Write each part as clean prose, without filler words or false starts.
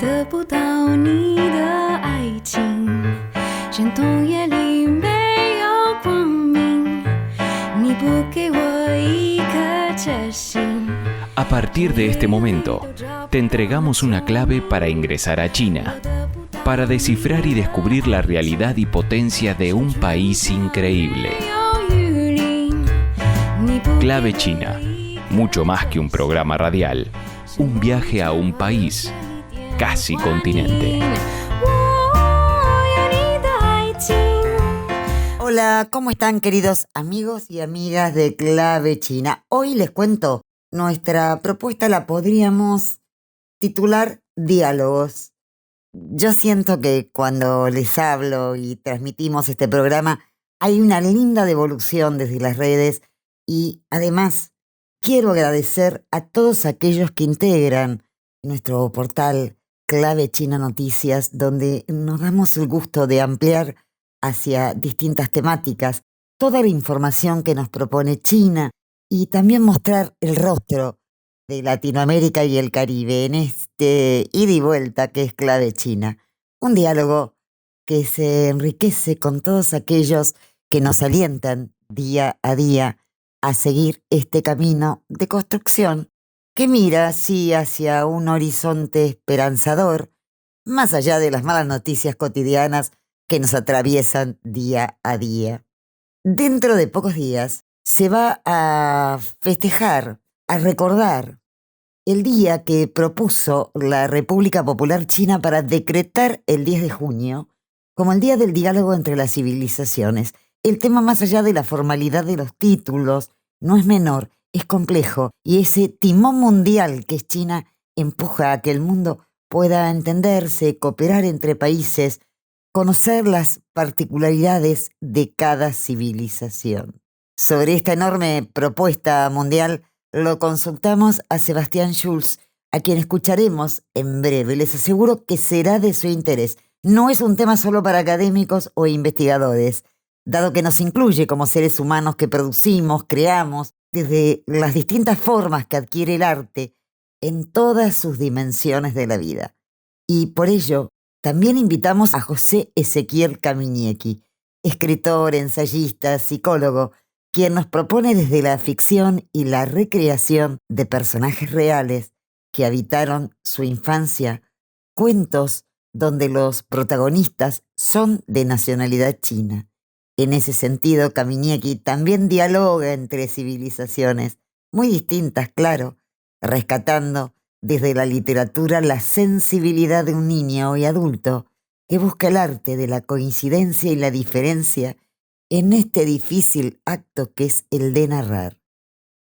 得不到你的爱情，山洞夜里没有光明，你不给我一颗决心。A partir de este momento, te entregamos una clave para ingresar a China, para descifrar y descubrir la realidad y potencia de un país increíble. Clave China, mucho más que un programa radial, un viaje a un país, casi continente. Hola, ¿cómo están, queridos amigos y amigas de Clave China? Hoy les cuento, nuestra propuesta la podríamos titular Diálogos. Yo siento que cuando les hablo y transmitimos este programa hay una linda devolución desde las redes y además quiero agradecer a todos aquellos que integran nuestro portal Clave China Noticias, donde nos damos el gusto de ampliar hacia distintas temáticas toda la información que nos propone China y también mostrar el rostro de Latinoamérica y el Caribe en este ida y vuelta que es Clave China. Un diálogo que se enriquece con todos aquellos que nos alientan día a día a seguir este camino de construcción que mira, sí, hacia un horizonte esperanzador, más allá de las malas noticias cotidianas que nos atraviesan día a día. Dentro de pocos días se va a festejar, a recordar el día que propuso la República Popular China para decretar el 10 de junio como el Día del Diálogo entre las Civilizaciones. El tema, más allá de la formalidad de los títulos, no es menor, es complejo, y ese timón mundial que es China empuja a que el mundo pueda entenderse, cooperar entre países, conocer las particularidades de cada civilización. Sobre esta enorme propuesta mundial lo consultamos a Sebastián Schulz, a quien escucharemos en breve. Les aseguro que será de su interés. No es un tema solo para académicos o investigadores, dado que nos incluye como seres humanos que producimos, creamos, desde las distintas formas que adquiere el arte en todas sus dimensiones de la vida. Y por ello, también invitamos a José Ezequiel Kamieniecki, escritor, ensayista, psicólogo, quien nos propone desde la ficción y la recreación de personajes reales que habitaron su infancia, cuentos donde los protagonistas son de nacionalidad china. En ese sentido, Kamieniecki también dialoga entre civilizaciones, muy distintas, claro, rescatando desde la literatura la sensibilidad de un niño y adulto que busca el arte de la coincidencia y la diferencia en este difícil acto que es el de narrar.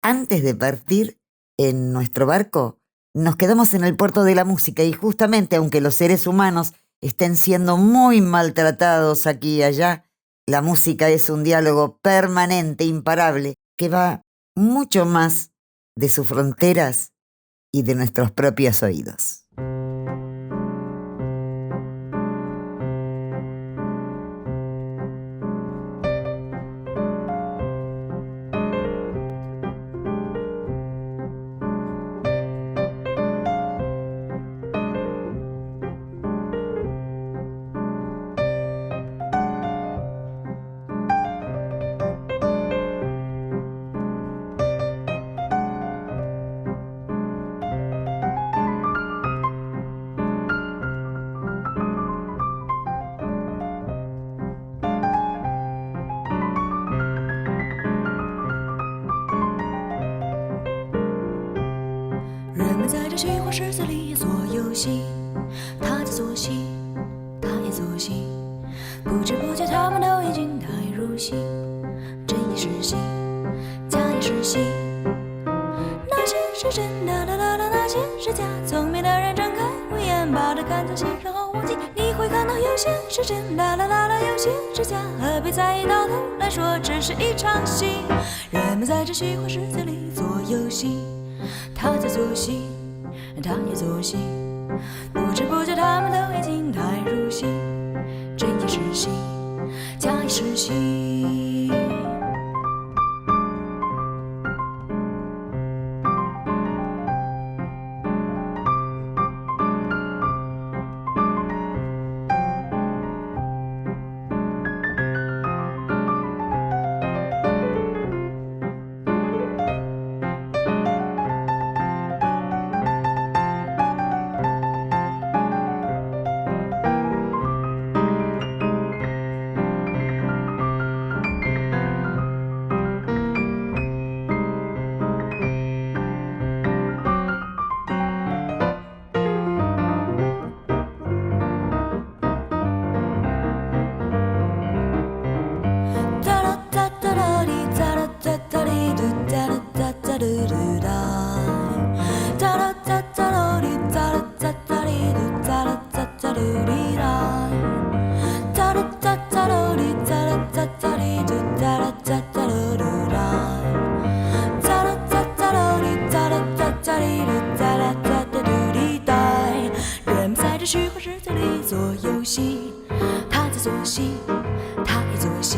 Antes de partir en nuestro barco, nos quedamos en el puerto de la música y justamente aunque los seres humanos estén siendo muy maltratados aquí y allá, la música es un diálogo permanente, imparable, que va mucho más de sus fronteras y de nuestros propios oídos. 入戏，他在做戏，他也做戏，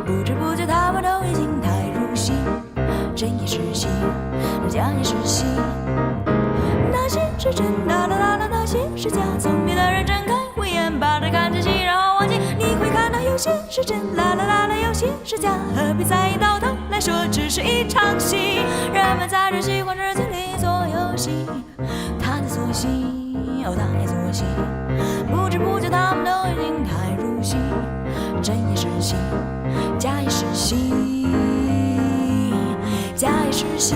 不知不觉他们都已经太入戏，真也是戏，假也是戏，那些是真，啦啦啦啦，那些是假。聪明的人睁开慧眼，把它看仔细，然后忘记。你会看到有些是真，啦啦啦啦，有些是假。何必在意？到头来说，只是一场戏。人们在这虚幻世界里做游戏，他在做戏，哦，他也做戏，不知不觉他们都已经太入戏，真也是戏，假也是戏，假也是戏。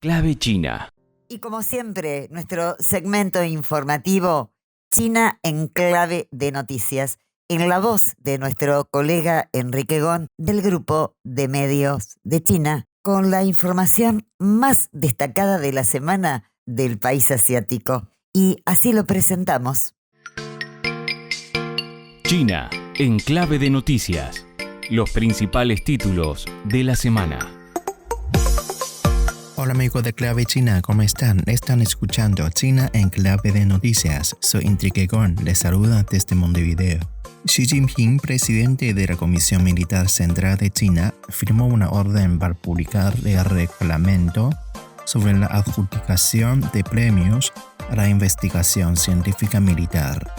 Clave China. Y como siempre, nuestro segmento informativo, China en clave de noticias, en la voz de nuestro colega Enrique Gon del grupo de medios de China, con la información más destacada de la semana del país asiático. Y así lo presentamos. China en clave de noticias. Los principales títulos de la semana. Hola amigos de Clave China, ¿cómo están? Están escuchando China en clave de noticias. Soy Enrique Gon, les saluda desde Montevideo. Xi Jinping, presidente de la Comisión Militar Central de China, firmó una orden para publicar el reglamento sobre la adjudicación de premios a la investigación científica militar.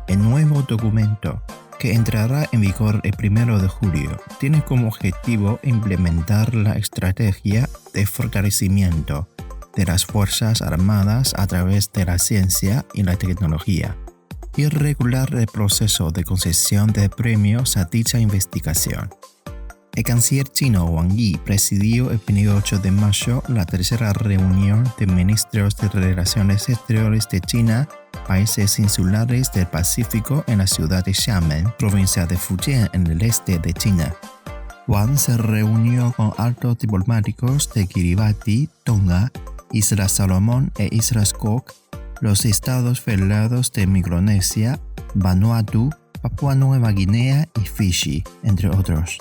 El nuevo documento, que entrará en vigor el 1 de julio, tiene como objetivo implementar la estrategia de fortalecimiento de las Fuerzas Armadas a través de la ciencia y la tecnología y regular el proceso de concesión de premios a dicha investigación. El canciller chino Wang Yi presidió el 28 de mayo la tercera reunión de ministros de Relaciones Exteriores de China, países insulares del Pacífico, en la ciudad de Xiamen, provincia de Fujian, en el este de China. Wang se reunió con altos diplomáticos de Kiribati, Tonga, Islas Salomón e Islas Cook, los estados federados de Micronesia, Vanuatu, Papúa Nueva Guinea y Fiji, entre otros.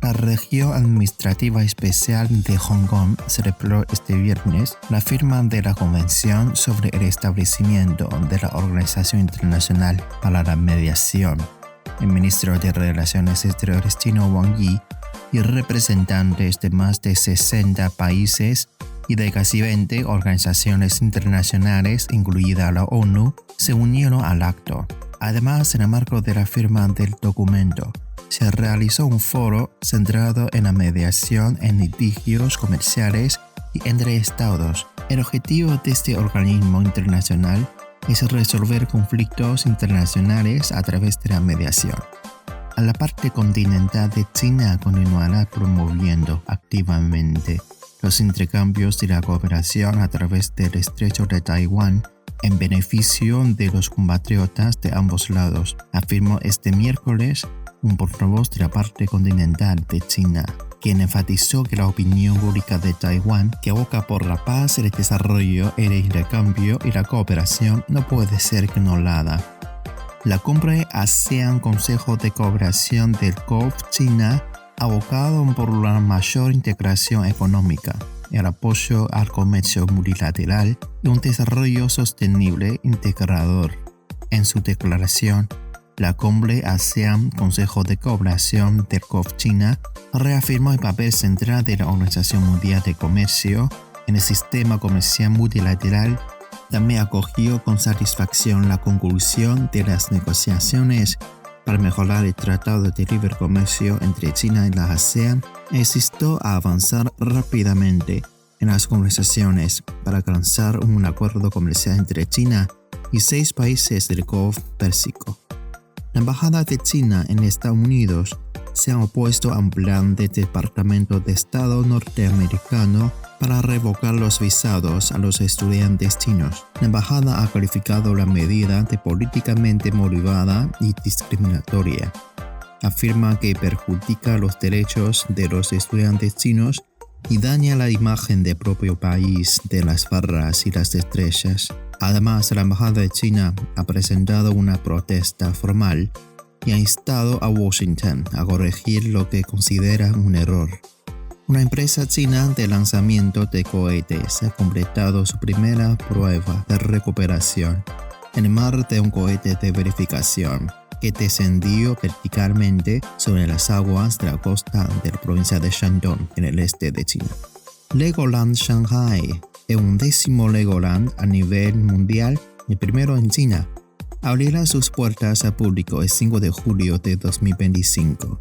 La región administrativa especial de Hong Kong celebró este viernes la firma de la Convención sobre el establecimiento de la Organización Internacional para la Mediación. El ministro de Relaciones Exteriores chino Wang Yi y representantes de más de 60 países y de casi 20 organizaciones internacionales, incluida la ONU, se unieron al acto. Además, en el marco de la firma del documento, se realizó un foro centrado en la mediación en litigios comerciales y entre estados. El objetivo de este organismo internacional es resolver conflictos internacionales a través de la mediación. A la parte continental de China continuará promoviendo activamente los intercambios de la cooperación a través del Estrecho de Taiwán en beneficio de los compatriotas de ambos lados, afirmó este miércoles un portavoz de la parte continental de China, quien enfatizó que la opinión pública de Taiwán, que aboga por la paz, el desarrollo, el intercambio y la cooperación, no puede ser ignorada. La cumbre ASEAN Consejo de Cooperación del Gulf China, abogado por la mayor integración económica, el apoyo al comercio multilateral y un desarrollo sostenible integrador. En su declaración, la cumbre ASEAN Consejo de Cooperación del Gulf China reafirmó el papel central de la Organización Mundial de Comercio en el sistema comercial multilateral También acogió con satisfacción la conclusión de las negociaciones para mejorar el Tratado de Libre Comercio entre China y la ASEAN e instó a avanzar rápidamente en las conversaciones para alcanzar un acuerdo comercial entre China y 6 países del Golfo Pérsico. La Embajada de China en Estados Unidos se ha opuesto a un plan del Departamento de Estado norteamericano para revocar los visados a los estudiantes chinos. La embajada ha calificado la medida de políticamente motivada y discriminatoria. Afirma que perjudica los derechos de los estudiantes chinos y daña la imagen del propio país de las barras y las estrellas. Además, la embajada de China ha presentado una protesta formal y ha instado a Washington a corregir lo que considera un error. Una empresa china de lanzamiento de cohetes ha completado su primera prueba de recuperación en el mar de un cohete de verificación que descendió verticalmente sobre las aguas de la costa de la provincia de Shandong, en el este de China. Legoland Shanghai, el 11º Legoland a nivel mundial y el primero en China, abrirá sus puertas al público el 5 de julio de 2025.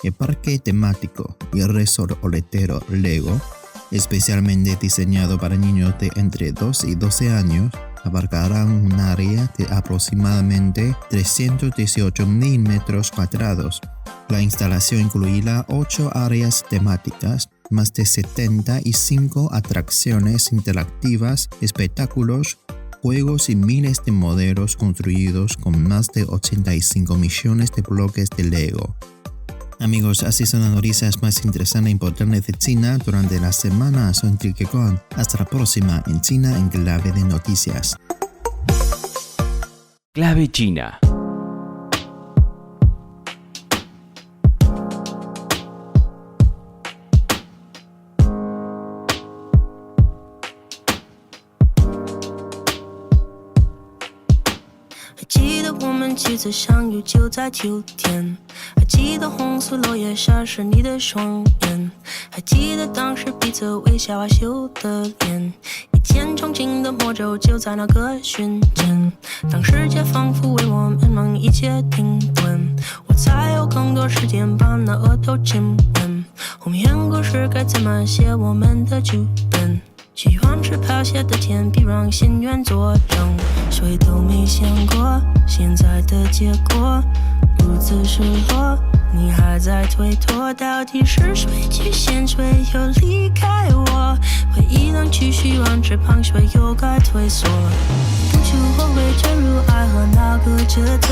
El parque temático y el resort hotelero Lego, especialmente diseñado para niños de entre 2 y 12 años, abarcarán un área de aproximadamente 318.000 metros cuadrados. La instalación incluirá 8 áreas temáticas, más de 75 atracciones interactivas, espectáculos, juegos y miles de modelos construidos con más de 85 millones de bloques de Lego. Amigos, así son las noticias más interesantes e importantes de China durante la semana. Soy Enrique Gon. Hasta la próxima en China en Clave de Noticias. Clave China.几次相遇就在秋天，还记得红色落叶闪烁你的双眼，还记得当时彼此微笑害羞的脸，一见钟情的魔咒就在那个瞬间，当世界仿佛为我们梦一切停顿，我才有更多时间把那额头亲吻，后面故事该怎么写我们的剧本，希望是飘雪的天必让心愿作证，谁都没想过现在的结果如此失落，你还在推脱，到底是谁去先，谁又离开我，回忆能继续往这旁，谁又该退缩，不住后悔坠入爱河那个抉择，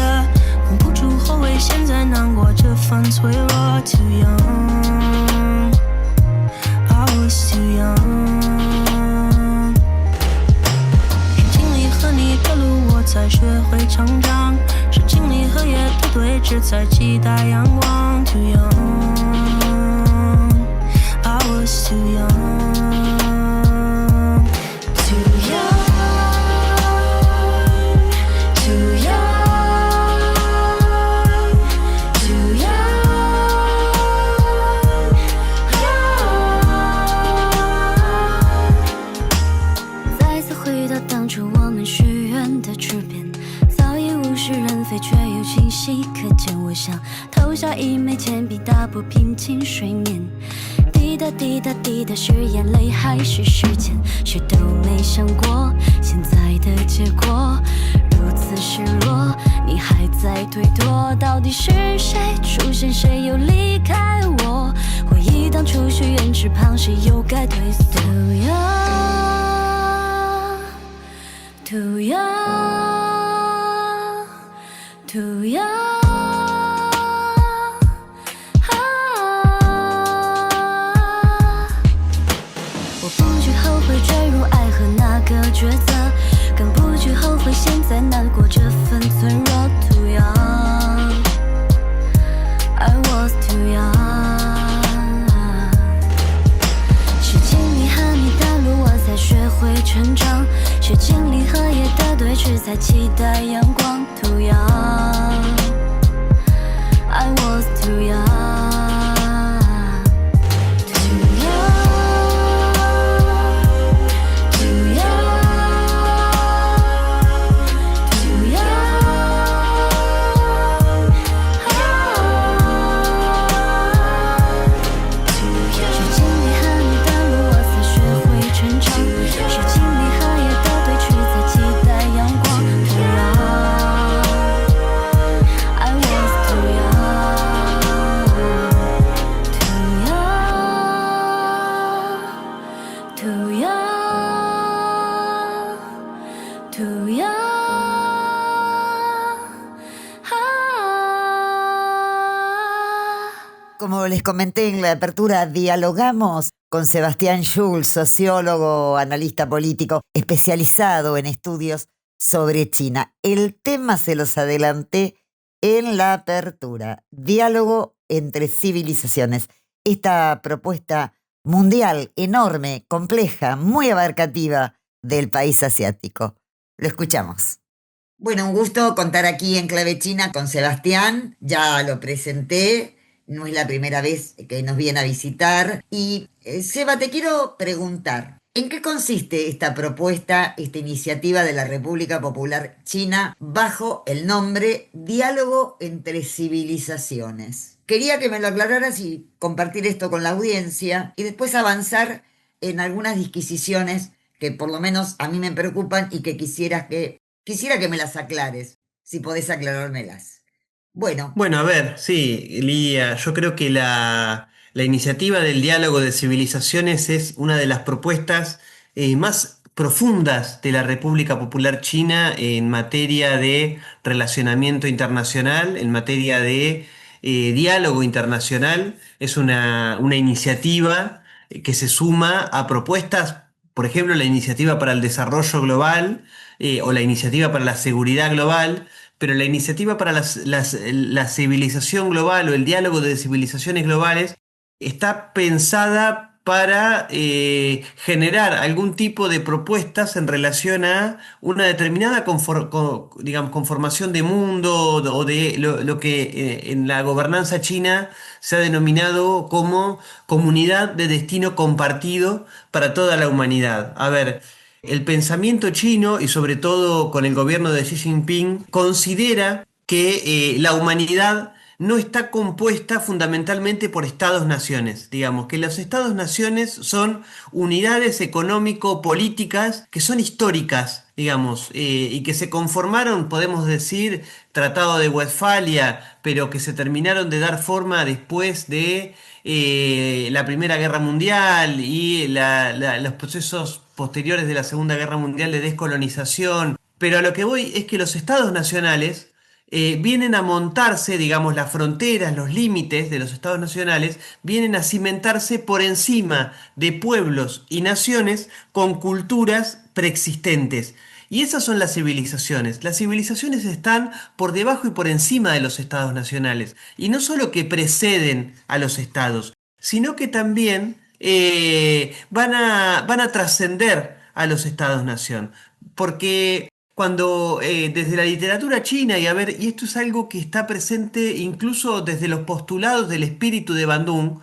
忍不住后悔现在难过这份脆弱 Too young I was too young，和你的路我才学会成长，是经历和夜的对峙才期待阳光 Too young I was too young Too young Too young Too young 再次回到当初我们许愿的纸片，早已物是人非却又清晰可见，我想投下一枚铅笔打破平静睡眠，滴答滴答滴答是眼泪还是时间，谁都没想过现在的结果如此失落，你还在推脱，到底是谁出现谁又离开我，回忆当初许愿池旁谁又该退缩 Too young Too young我不去后悔坠入爱河那个抉择，更不去后悔现在难过这份脆弱 Too young I was too young， 是经历和你的路我才学会成长，是经历和夜的对峙才期待阳光 Too young I was too young Too young Too young como les comenté en la apertura, dialogamos con Sebastián Schulz, sociólogo, analista político, especializado en estudios sobre China. El tema se los adelanté en la apertura, diálogo entre civilizaciones. Esta propuesta mundial, enorme, compleja, muy abarcativa del país asiático. Lo escuchamos. Bueno, un gusto contar aquí en Clave China con Sebastián. Ya lo presenté, no es la primera vez que nos viene a visitar. Y Seba, te quiero preguntar, ¿en qué consiste esta propuesta, esta iniciativa de la República Popular China bajo el nombre Diálogo entre Civilizaciones? Quería que me lo aclararas y compartir esto con la audiencia y después avanzar en algunas disquisiciones que por lo menos a mí me preocupan y que quisiera que me las aclares, si podés aclarármelas. Bueno, Bueno, a ver, sí, Lidia, yo creo que la iniciativa del diálogo de civilizaciones es una de las propuestas más profundas de la República Popular China en materia de relacionamiento internacional, en materia de diálogo internacional. Es una iniciativa que se suma a propuestas, por ejemplo, la iniciativa para el desarrollo global o la iniciativa para la seguridad global. Pero la iniciativa para la civilización global o el diálogo de civilizaciones globales está pensada para generar algún tipo de propuestas en relación a una determinada digamos, conformación de mundo o de lo que en la gobernanza china se ha denominado como comunidad de destino compartido para toda la humanidad. A ver. El pensamiento chino, y sobre todo con el gobierno de Xi Jinping, considera que la humanidad no está compuesta fundamentalmente por estados-naciones. Digamos que los estados-naciones son unidades económico-políticas que son históricas, digamos, y que se conformaron, podemos decir, Tratado de Westfalia, pero que se terminaron de dar forma después de la Primera Guerra Mundial y los procesos posteriores de la Segunda Guerra Mundial de descolonización. Pero a lo que voy es que los estados nacionales vienen a montarse, digamos, las fronteras, los límites de los estados nacionales, vienen a cimentarse por encima de pueblos y naciones con culturas preexistentes. Y esas son las civilizaciones. Las civilizaciones están por debajo y por encima de los estados nacionales. Y no solo que preceden a los estados, sino que también van a trascender a los estados-nación. Porque cuando desde la literatura china, y a ver, y esto es algo que está presente incluso desde los postulados del espíritu de Bandung,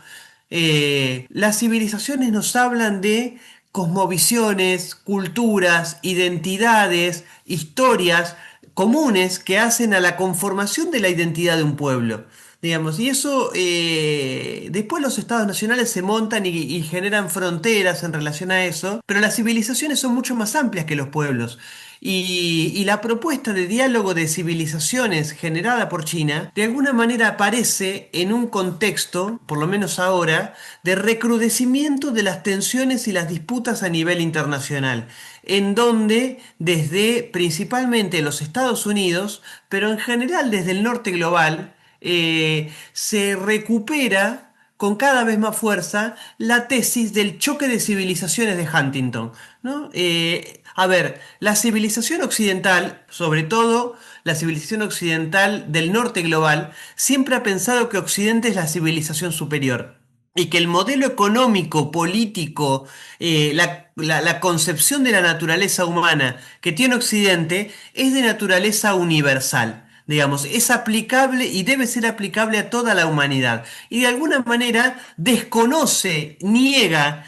las civilizaciones nos hablan de cosmovisiones, culturas, identidades, historias comunes que hacen a la conformación de la identidad de un pueblo. Digamos, y eso después los estados nacionales se montan y generan fronteras en relación a eso, pero las civilizaciones son mucho más amplias que los pueblos. Y la propuesta de diálogo de civilizaciones generada por China, de alguna manera aparece en un contexto, por lo menos ahora, de recrudecimiento de las tensiones y las disputas a nivel internacional, en donde desde principalmente los Estados Unidos, pero en general desde el norte global, se recupera con cada vez más fuerza la tesis del choque de civilizaciones de Huntington, ¿no? A ver, la civilización occidental, sobre todo la civilización occidental del norte global, siempre ha pensado que Occidente es la civilización superior y que el modelo económico, político, la concepción de la naturaleza humana que tiene Occidente es de naturaleza universal. Digamos, es aplicable y debe ser aplicable a toda la humanidad. Y de alguna manera desconoce, niega,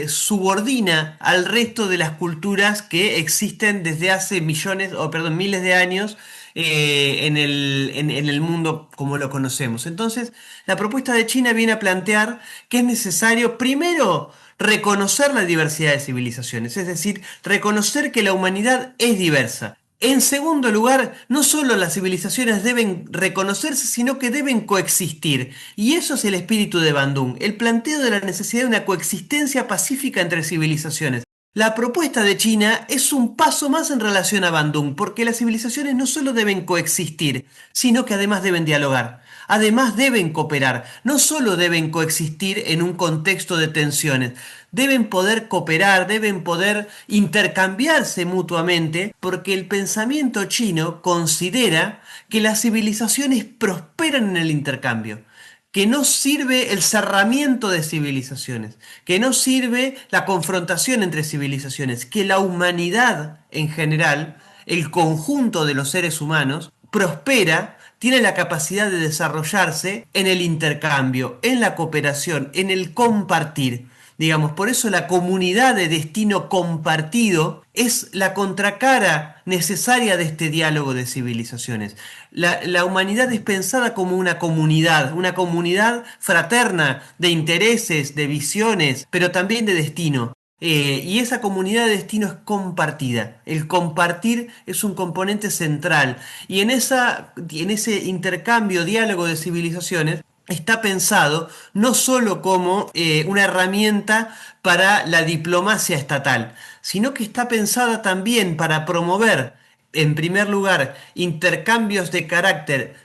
subordina al resto de las culturas que existen desde hace miles de años en el mundo como lo conocemos. Entonces, la propuesta de China viene a plantear que es necesario, primero, reconocer la diversidad de civilizaciones, es decir, reconocer que la humanidad es diversa. En segundo lugar, no solo las civilizaciones deben reconocerse, sino que deben coexistir. Y eso es el espíritu de Bandung, el planteo de la necesidad de una coexistencia pacífica entre civilizaciones. La propuesta de China es un paso más en relación a Bandung, porque las civilizaciones no solo deben coexistir, sino que además deben dialogar. además deben cooperar, no solo deben coexistir en un contexto de tensiones, deben poder cooperar, deben poder intercambiarse mutuamente, porque el pensamiento chino considera que las civilizaciones prosperan en el intercambio, que no sirve el cerramiento de civilizaciones, que no sirve la confrontación entre civilizaciones, que la humanidad en general, el conjunto de los seres humanos, prospera, tiene la capacidad de desarrollarse en el intercambio, en la cooperación, en el compartir. Digamos, por eso la comunidad de destino compartido es la contracara necesaria de este diálogo de civilizaciones. La humanidad es pensada como una comunidad fraterna de intereses, de visiones, pero también de destino. Y esa comunidad de destino es compartida. El compartir es un componente central. Y en ese intercambio, diálogo de civilizaciones, está pensado no solo como una herramienta para la diplomacia estatal, sino que está pensada también para promover, en primer lugar, intercambios de carácter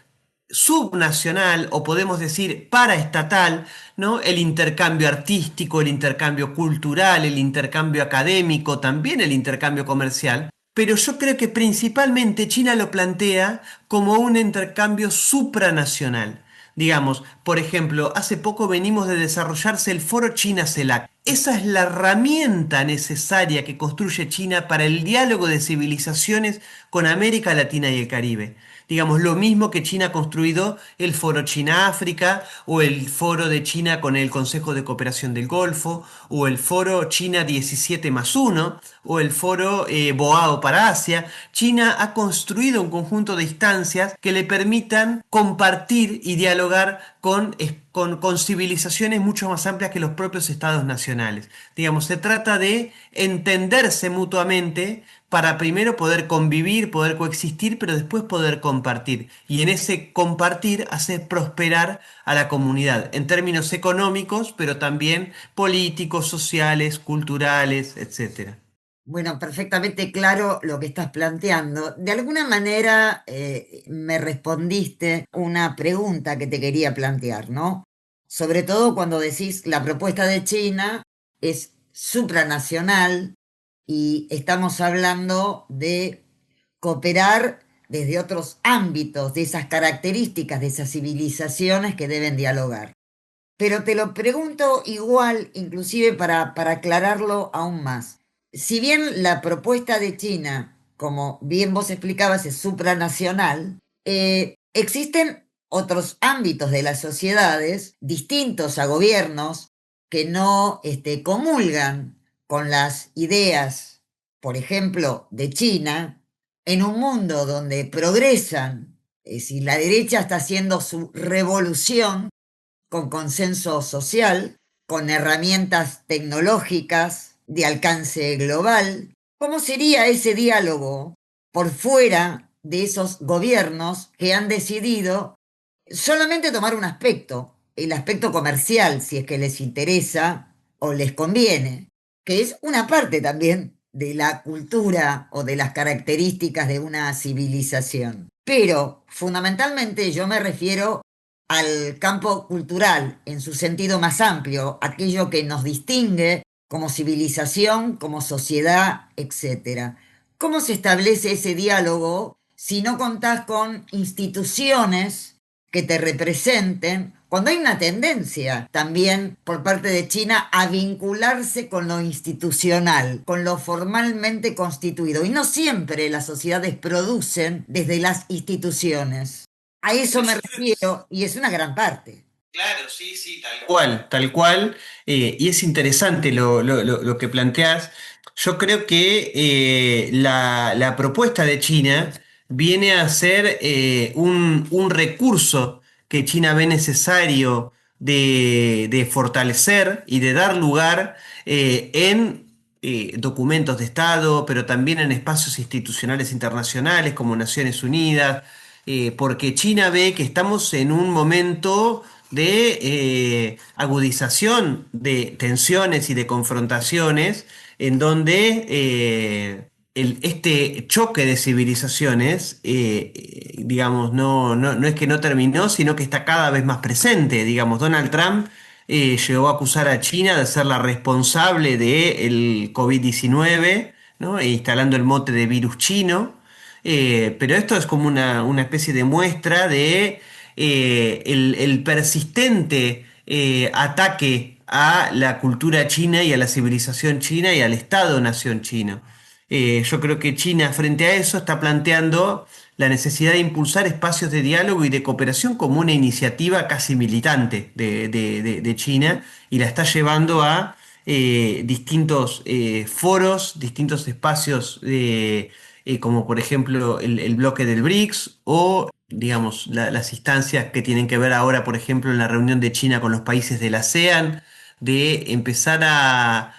subnacional o podemos decir paraestatal, ¿no? El intercambio artístico, el intercambio cultural, el intercambio académico, también el intercambio comercial. Pero yo creo que principalmente China lo plantea como un intercambio supranacional. Digamos, por ejemplo, hace poco venimos de desarrollarse el foro China-CELAC. Esa es la herramienta necesaria que construye China para el diálogo de civilizaciones con América Latina y el Caribe. Digamos, lo mismo que China ha construido el foro China-África o el foro de China con el Consejo de Cooperación del Golfo o el foro China 17+1 o el foro Boao para Asia. China ha construido un conjunto de instancias que le permitan compartir y dialogar con civilizaciones mucho más amplias que los propios estados nacionales. Digamos, se trata de entenderse mutuamente para primero poder convivir, poder coexistir, pero después poder compartir. Y en ese compartir hacer prosperar a la comunidad, en términos económicos, pero también políticos, sociales, culturales, etc. Bueno, perfectamente claro lo que estás planteando. De alguna manera me respondiste una pregunta que te quería plantear, ¿no? Sobre todo cuando decís la propuesta de China es supranacional y estamos hablando de cooperar desde otros ámbitos, de esas características, de esas civilizaciones que deben dialogar. Pero te lo pregunto igual, inclusive para aclararlo aún más. Si bien la propuesta de China, como bien vos explicabas, es supranacional, existen otros ámbitos de las sociedades distintos a gobiernos que no comulgan con las ideas, por ejemplo, de China, en un mundo donde progresan, si la derecha está haciendo su revolución con consenso social, con herramientas tecnológicas de alcance global, ¿cómo sería ese diálogo por fuera de esos gobiernos que han decidido solamente tomar un aspecto, el aspecto comercial, si es que les interesa o les conviene, que es una parte también de la cultura o de las características de una civilización? Pero fundamentalmente yo me refiero al campo cultural en su sentido más amplio, aquello que nos distingue como civilización, como sociedad, etc. ¿Cómo se establece ese diálogo si no contás con instituciones que te representen, cuando hay una tendencia también por parte de China a vincularse con lo institucional, con lo formalmente constituido? Y no siempre las sociedades producen desde las instituciones. A eso me refiero y es una gran parte. Claro, sí, sí, tal cual, tal cual. Y es interesante lo que planteas. Yo creo que la propuesta de China viene a ser un recurso que China ve necesario de fortalecer y de dar lugar en documentos de Estado, pero también en espacios institucionales internacionales como Naciones Unidas, porque China ve que estamos en un momento de agudización de tensiones y de confrontaciones en donde este choque de civilizaciones, digamos, no es que no terminó, sino que está cada vez más presente. Digamos, Donald Trump llegó a acusar a China de ser la responsable del COVID-19, ¿no? E instalando el mote de virus chino. Pero esto es como una especie de muestra de el persistente ataque a la cultura china y a la civilización china y al Estado-nación chino. Yo creo que China frente a eso está planteando la necesidad de impulsar espacios de diálogo y de cooperación como una iniciativa casi militante de China y la está llevando a distintos foros, distintos espacios como por ejemplo el bloque del BRICS o digamos las instancias que tienen que ver ahora por ejemplo en la reunión de China con los países del ASEAN, de empezar a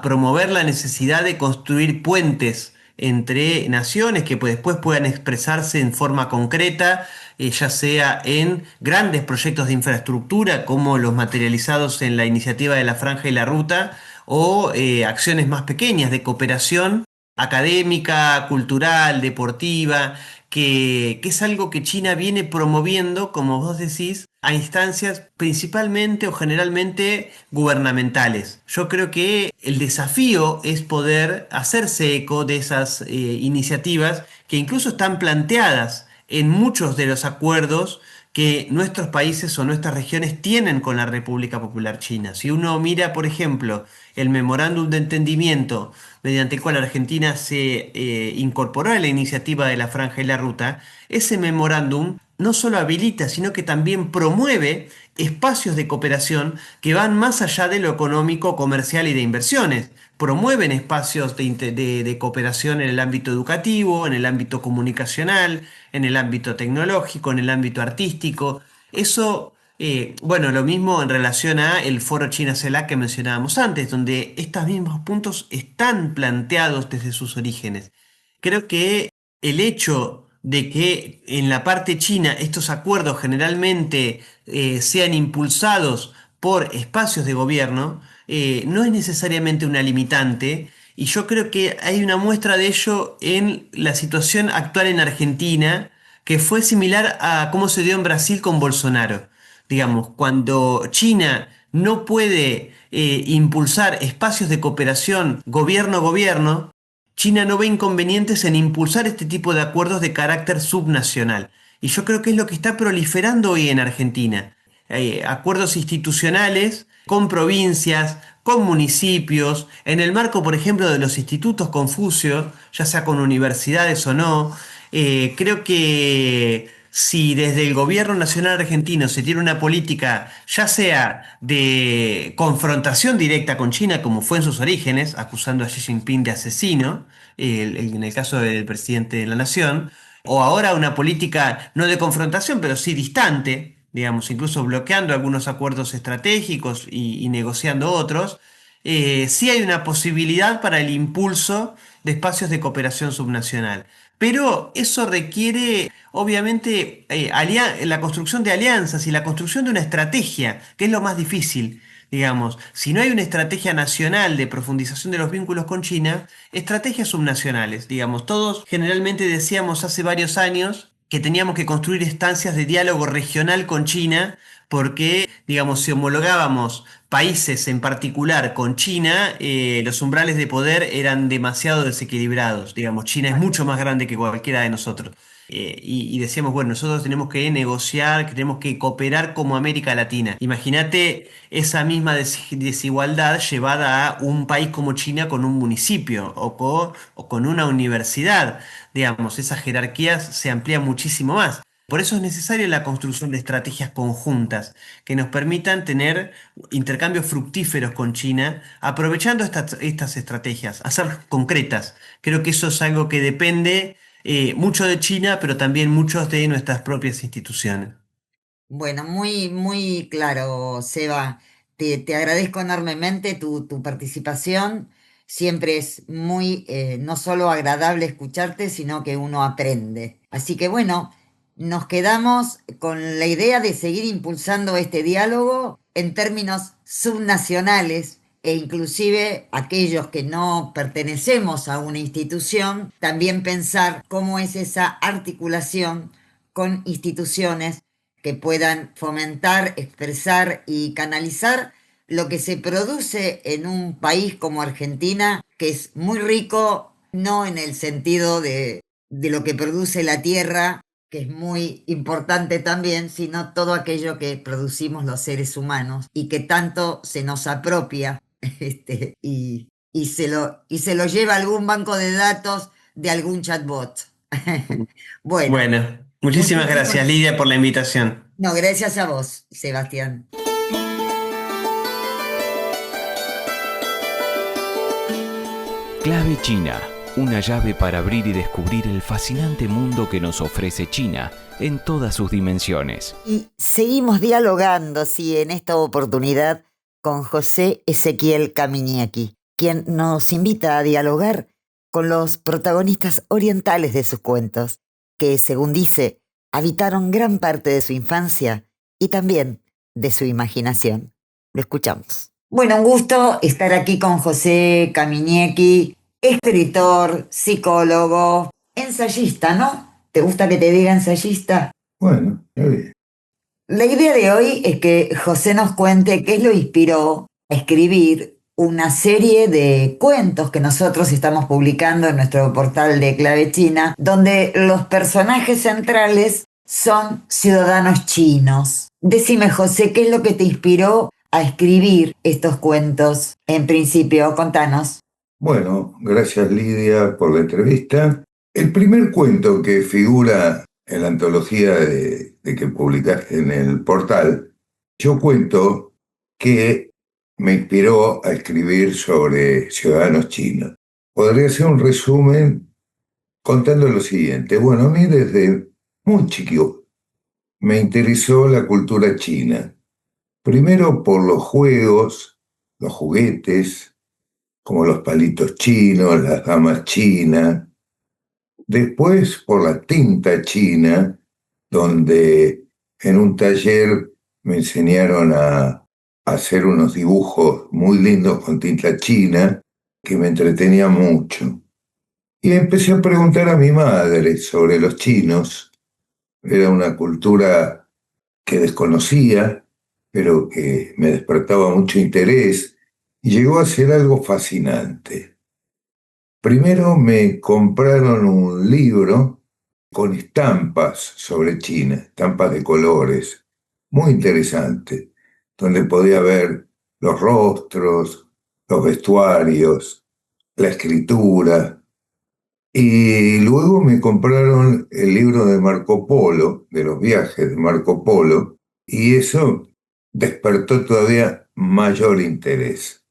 promover la necesidad de construir puentes entre naciones que pues, después puedan expresarse en forma concreta, ya sea en grandes proyectos de infraestructura como los materializados en la iniciativa de la Franja y la Ruta, o acciones más pequeñas de cooperación académica, cultural, deportiva, que es algo que China viene promoviendo, como vos decís, a instancias principalmente o generalmente gubernamentales. Yo creo que el desafío es poder hacerse eco de esas iniciativas que incluso están planteadas en muchos de los acuerdos que nuestros países o nuestras regiones tienen con la República Popular China. Si uno mira, por ejemplo, el memorándum de entendimiento mediante el cual Argentina se incorporó a la iniciativa de la Franja y la Ruta, ese memorándum no solo habilita, sino que también promueve espacios de cooperación que van más allá de lo económico, comercial y de inversiones. Promueven espacios de cooperación en el ámbito educativo, en el ámbito comunicacional, en el ámbito tecnológico, en el ámbito artístico. Eso, bueno, lo mismo en relación a el foro China-CELAC que mencionábamos antes, donde estos mismos puntos están planteados desde sus orígenes. Creo que el hecho de que en la parte china estos acuerdos generalmente sean impulsados por espacios de gobierno, no es necesariamente una limitante, y yo creo que hay una muestra de ello en la situación actual en Argentina, que fue similar a cómo se dio en Brasil con Bolsonaro. Digamos, cuando China no puede impulsar espacios de cooperación gobierno-gobierno, China no ve inconvenientes en impulsar este tipo de acuerdos de carácter subnacional. Y yo creo que es lo que está proliferando hoy en Argentina. Acuerdos institucionales con provincias, con municipios, en el marco, por ejemplo, de los institutos Confucio, ya sea con universidades o no. Creo que si desde el gobierno nacional argentino se tiene una política, ya sea de confrontación directa con China, como fue en sus orígenes, acusando a Xi Jinping de asesino, en el caso del presidente de la nación, o ahora una política no de confrontación, pero sí distante, digamos, incluso bloqueando algunos acuerdos estratégicos y negociando otros, sí hay una posibilidad para el impulso de espacios de cooperación subnacional. Pero eso requiere, obviamente, la construcción de alianzas y la construcción de una estrategia, que es lo más difícil. Digamos, si no hay una estrategia nacional de profundización de los vínculos con China, estrategias subnacionales. Digamos, todos generalmente decíamos hace varios años que teníamos que construir instancias de diálogo regional con China, porque, digamos, si homologábamos países en particular con China, los umbrales de poder eran demasiado desequilibrados. Digamos, China es mucho más grande que cualquiera de nosotros. Y decíamos, bueno, nosotros tenemos que negociar, que tenemos que cooperar como América Latina. Imagínate esa misma desigualdad llevada a un país como China con un municipio o con una universidad. Digamos, esas jerarquías se amplían muchísimo más. Por eso es necesaria la construcción de estrategias conjuntas que nos permitan tener intercambios fructíferos con China, aprovechando estas estrategias, hacer concretas. Creo que eso es algo que depende mucho de China, pero también mucho de nuestras propias instituciones. Bueno, muy, muy claro, Seba. Te agradezco enormemente tu participación. Siempre es muy, no solo agradable escucharte, sino que uno aprende. Así que bueno, nos quedamos con la idea de seguir impulsando este diálogo en términos subnacionales e inclusive aquellos que no pertenecemos a una institución, también pensar cómo es esa articulación con instituciones que puedan fomentar, expresar y canalizar lo que se produce en un país como Argentina, que es muy rico, no en el sentido de lo que produce la tierra, que es muy importante también, sino todo aquello que producimos los seres humanos y que tanto se nos apropia y se lo lleva a algún banco de datos de algún chatbot. Bueno, Bueno, muchísimas gracias, muchísimas. Lidia, por la invitación. No, gracias a vos, Sebastián. Clave China, una llave para abrir y descubrir el fascinante mundo que nos ofrece China en todas sus dimensiones. Y seguimos dialogando, sí, en esta oportunidad con José Ezequiel Kaminiaki, quien nos invita a dialogar con los protagonistas orientales de sus cuentos, que, según dice, habitaron gran parte de su infancia y también de su imaginación. Lo escuchamos. Bueno, un gusto estar aquí con José Kaminiaki, escritor, psicólogo, ensayista, ¿no? ¿Te gusta que te diga ensayista? Bueno, está bien. La idea de hoy es que José nos cuente qué lo inspiró a escribir una serie de cuentos que nosotros estamos publicando en nuestro portal de Clave China, donde los personajes centrales son ciudadanos chinos. Decime, José, ¿qué es lo que te inspiró a escribir estos cuentos? En principio, contanos. Bueno, gracias Lidia por la entrevista. El primer cuento que figura en la antología de que publicaste en el portal, yo cuento que me inspiró a escribir sobre ciudadanos chinos. Podría hacer un resumen contando lo siguiente. Bueno, a mí desde muy chiquito me interesó la cultura china. Primero por los juegos, los juguetes, como los palitos chinos, las damas chinas. Después por la tinta china, donde en un taller me enseñaron a hacer unos dibujos muy lindos con tinta china que me entretenía mucho. Y empecé a preguntar a mi madre sobre los chinos. Era una cultura que desconocía, pero que me despertaba mucho interés y llegó a ser algo fascinante. Primero me compraron un libro con estampas sobre China, estampas de colores, muy interesante, donde podía ver los rostros, los vestuarios, la escritura. Y luego me compraron el libro de Marco Polo, de los viajes de Marco Polo, y eso despertó todavía mayor interés.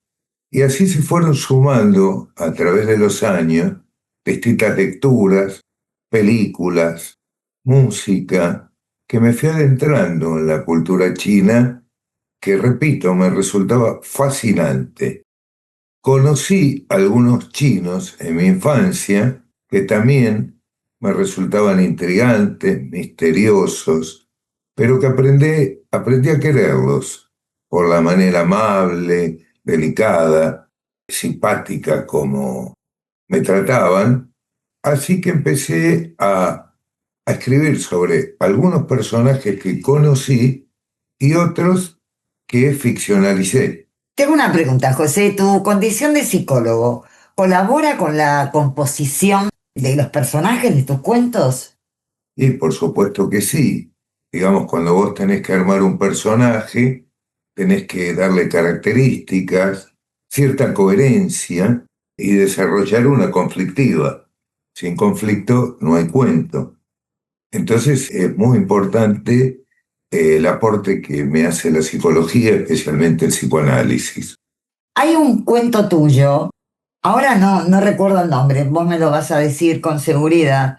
Y así se fueron sumando a través de los años distintas lecturas, películas, música, que me fui adentrando en la cultura china, que repito, me resultaba fascinante. Conocí algunos chinos en mi infancia que también me resultaban intrigantes, misteriosos, pero que aprendí a quererlos por la manera amable, delicada, simpática como me trataban. Así que empecé a escribir sobre algunos personajes que conocí y otros que ficcionalicé. Tengo una pregunta, José. ¿Tu condición de psicólogo colabora con la composición de los personajes de tus cuentos? Y por supuesto que sí. Digamos, cuando vos tenés que armar un personaje, tenés que darle características, cierta coherencia y desarrollar una conflictiva. Sin conflicto no hay cuento. Entonces es muy importante el aporte que me hace la psicología, especialmente el psicoanálisis. Hay un cuento tuyo, ahora no recuerdo el nombre, vos me lo vas a decir con seguridad,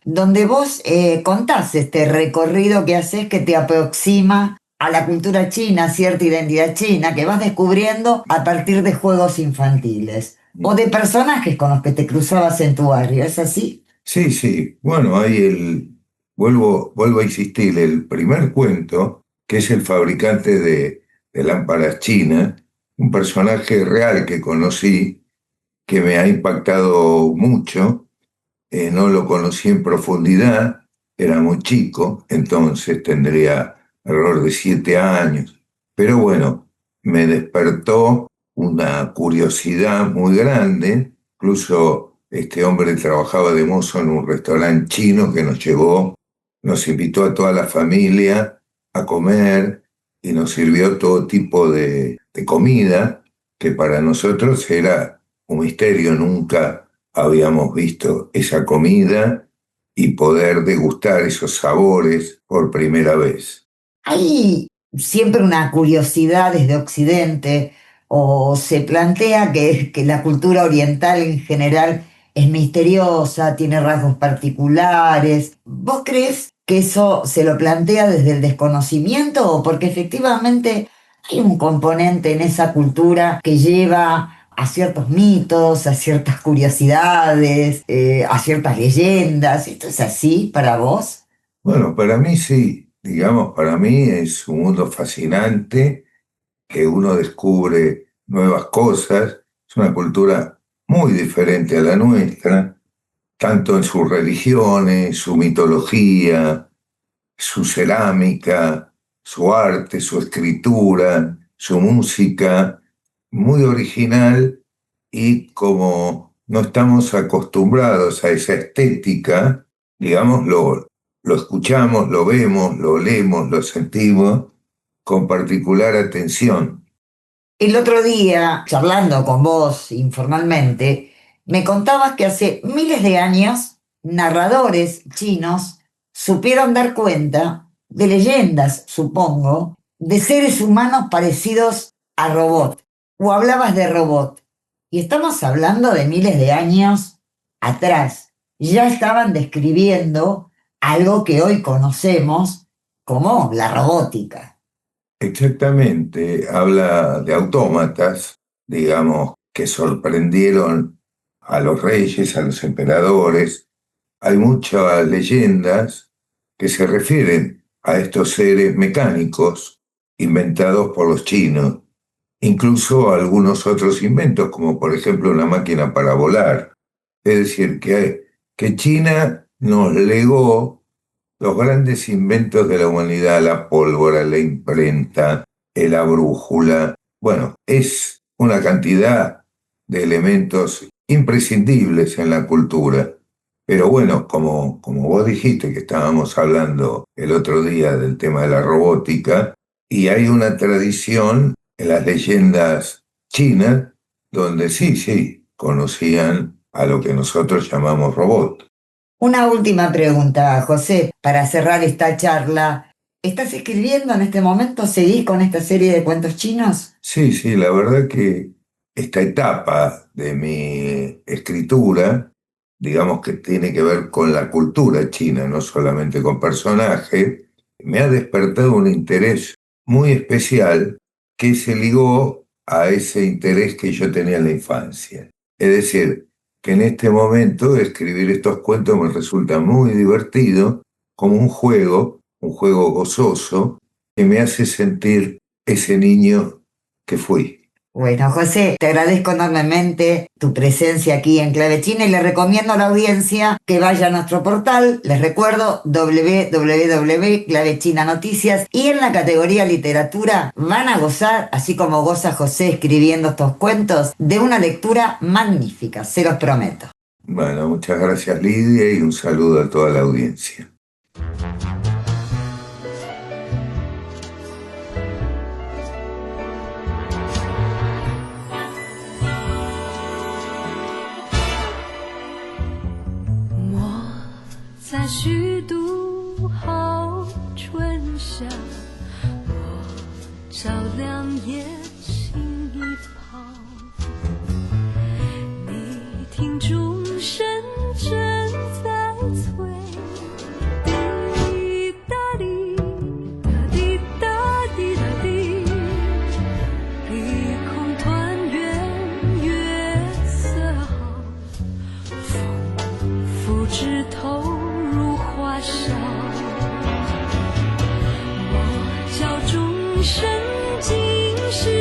donde vos contás este recorrido que haces que te aproxima a la cultura china, cierta identidad china, que vas descubriendo a partir de juegos infantiles o de personajes con los que te cruzabas en tu barrio, ¿es así? Sí, sí. Bueno, hay vuelvo a insistir, el primer cuento, que es el fabricante de lámparas chinas, un personaje real que conocí, que me ha impactado mucho. No lo conocí en profundidad, era muy chico, entonces tendría alrededor de 7 años. Pero bueno, me despertó una curiosidad muy grande. Incluso este hombre trabajaba de mozo en un restaurante chino que nos llevó, nos invitó a toda la familia a comer y nos sirvió todo tipo de comida que para nosotros era un misterio. Nunca habíamos visto esa comida y poder degustar esos sabores por primera vez. Hay siempre una curiosidad desde Occidente, o se plantea que la cultura oriental en general es misteriosa, tiene rasgos particulares. ¿Vos crees que eso se lo plantea desde el desconocimiento o porque efectivamente hay un componente en esa cultura que lleva a ciertos mitos, a ciertas curiosidades, a ciertas leyendas? ¿Esto es así para vos? Bueno, para mí sí, digamos, para mí es un mundo fascinante que uno descubre nuevas cosas. Es una cultura muy diferente a la nuestra, tanto en sus religiones, su mitología, su cerámica, su arte, su escritura, su música, muy original. Y como no estamos acostumbrados a esa estética, digamos, lo escuchamos, lo vemos, lo leemos, lo sentimos con particular atención. El otro día, charlando con vos informalmente, me contabas que hace miles de años narradores chinos supieron dar cuenta de leyendas, supongo, de seres humanos parecidos a robot, o hablabas de robot. Y estamos hablando de miles de años atrás. Ya estaban describiendo algo que hoy conocemos como la robótica. Exactamente, habla de autómatas, digamos, que sorprendieron a los reyes, a los emperadores. Hay muchas leyendas que se refieren a estos seres mecánicos inventados por los chinos, incluso algunos otros inventos, como por ejemplo una máquina para volar. Es decir, que China nos legó los grandes inventos de la humanidad: la pólvora, la imprenta, la brújula. Bueno, es una cantidad de elementos imprescindibles en la cultura. Pero bueno, como vos dijiste que estábamos hablando el otro día del tema de la robótica, y hay una tradición en las leyendas chinas donde sí, conocían a lo que nosotros llamamos robot. Una última pregunta, José, para cerrar esta charla. ¿Estás escribiendo en este momento? ¿Seguís con esta serie de cuentos chinos? Sí, la verdad que esta etapa de mi escritura, digamos que tiene que ver con la cultura china, no solamente con personajes, me ha despertado un interés muy especial que se ligó a ese interés que yo tenía en la infancia. Es decir, que en este momento escribir estos cuentos me resulta muy divertido, como un juego gozoso, que me hace sentir ese niño que fui. Bueno, José, te agradezco enormemente tu presencia aquí en Clave China y le recomiendo a la audiencia que vaya a nuestro portal. Les recuerdo www.clavechinanoticias, y en la categoría literatura van a gozar, así como goza José escribiendo estos cuentos, de una lectura magnífica, se los prometo. Bueno, muchas gracias, Lidia, y un saludo a toda la audiencia.生今世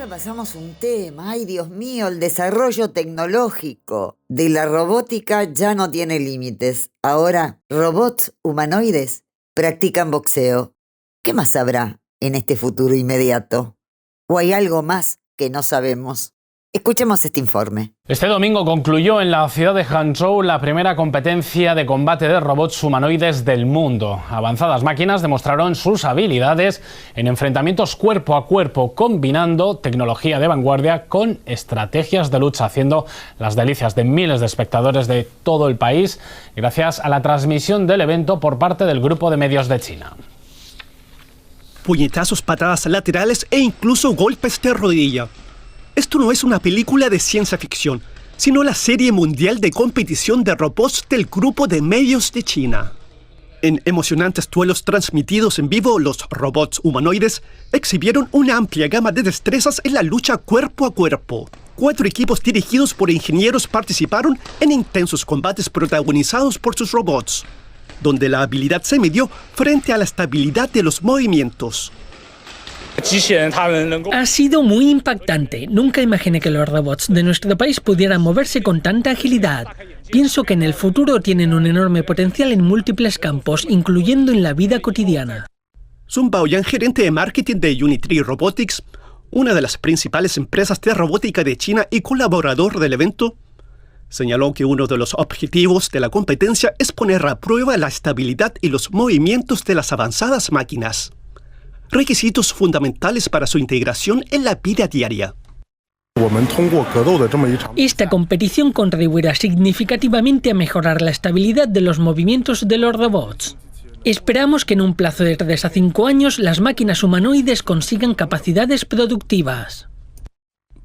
Ahora pasamos un tema. Ay, Dios mío, el desarrollo tecnológico de la robótica ya no tiene límites. Ahora, robots humanoides practican boxeo. ¿Qué más habrá en este futuro inmediato? ¿O hay algo más que no sabemos? Escuchemos este informe. Este domingo concluyó en la ciudad de Hangzhou la primera competencia de combate de robots humanoides del mundo. Avanzadas máquinas demostraron sus habilidades en enfrentamientos cuerpo a cuerpo, combinando tecnología de vanguardia con estrategias de lucha, haciendo las delicias de miles de espectadores de todo el país, gracias a la transmisión del evento por parte del Grupo de Medios de China. Puñetazos, patadas laterales e incluso golpes de rodilla. Esto no es una película de ciencia ficción, sino la serie mundial de competición de robots del Grupo de Medios de China. En emocionantes duelos transmitidos en vivo, los robots humanoides exhibieron una amplia gama de destrezas en la lucha cuerpo a cuerpo. 4 equipos dirigidos por ingenieros participaron en intensos combates protagonizados por sus robots, donde la habilidad se midió frente a la estabilidad de los movimientos. Ha sido muy impactante. Nunca imaginé que los robots de nuestro país pudieran moverse con tanta agilidad. Pienso que en el futuro tienen un enorme potencial en múltiples campos, incluyendo en la vida cotidiana. Sun Baoyan, gerente de marketing de Unitree Robotics, una de las principales empresas de robótica de China y colaborador del evento, señaló que uno de los objetivos de la competencia es poner a prueba la estabilidad y los movimientos de las avanzadas máquinas, requisitos fundamentales para su integración en la vida diaria. Esta competición contribuirá significativamente a mejorar la estabilidad de los movimientos de los robots. Esperamos que en un plazo de 3 a 5 años las máquinas humanoides consigan capacidades productivas.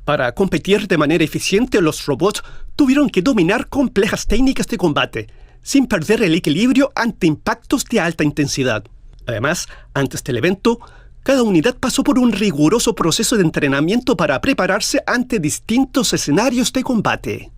Para competir de manera eficiente, los robots tuvieron que dominar complejas técnicas de combate, sin perder el equilibrio ante impactos de alta intensidad. Además, antes del evento, cada unidad pasó por un riguroso proceso de entrenamiento para prepararse ante distintos escenarios de combate.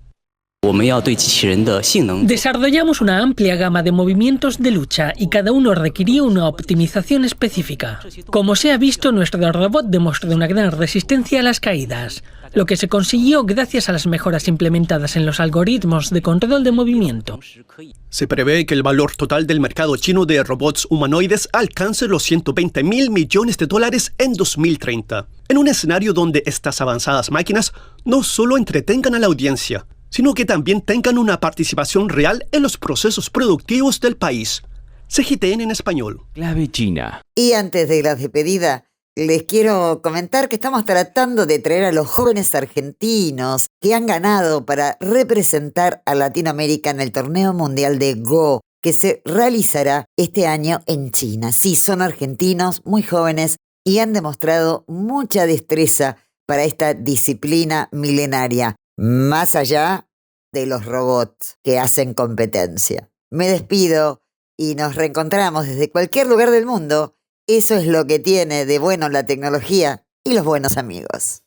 Desarrollamos una amplia gama de movimientos de lucha y cada uno requirió una optimización específica. Como se ha visto, nuestro robot demostró una gran resistencia a las caídas, lo que se consiguió gracias a las mejoras implementadas en los algoritmos de control de movimiento. Se prevé que el valor total del mercado chino de robots humanoides alcance los $120.000 millones en 2030, en un escenario donde estas avanzadas máquinas no solo entretengan a la audiencia, sino que también tengan una participación real en los procesos productivos del país. CGTN en español. Clave China. Y antes de la despedida, les quiero comentar que estamos tratando de traer a los jóvenes argentinos que han ganado para representar a Latinoamérica en el Torneo Mundial de Go, que se realizará este año en China. Sí, son argentinos, muy jóvenes, y han demostrado mucha destreza para esta disciplina milenaria, más allá de los robots que hacen competencia. Me despido y nos reencontramos desde cualquier lugar del mundo. Eso es lo que tiene de bueno la tecnología y los buenos amigos.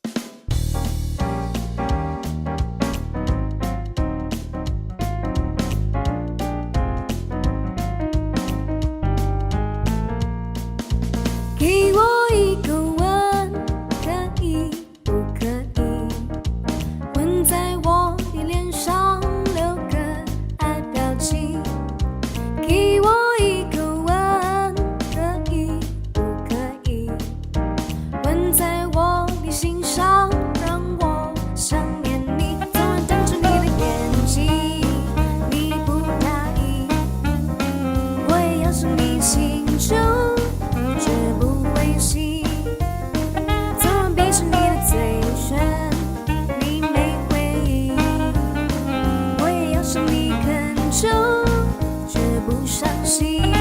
是你肯就绝不伤心。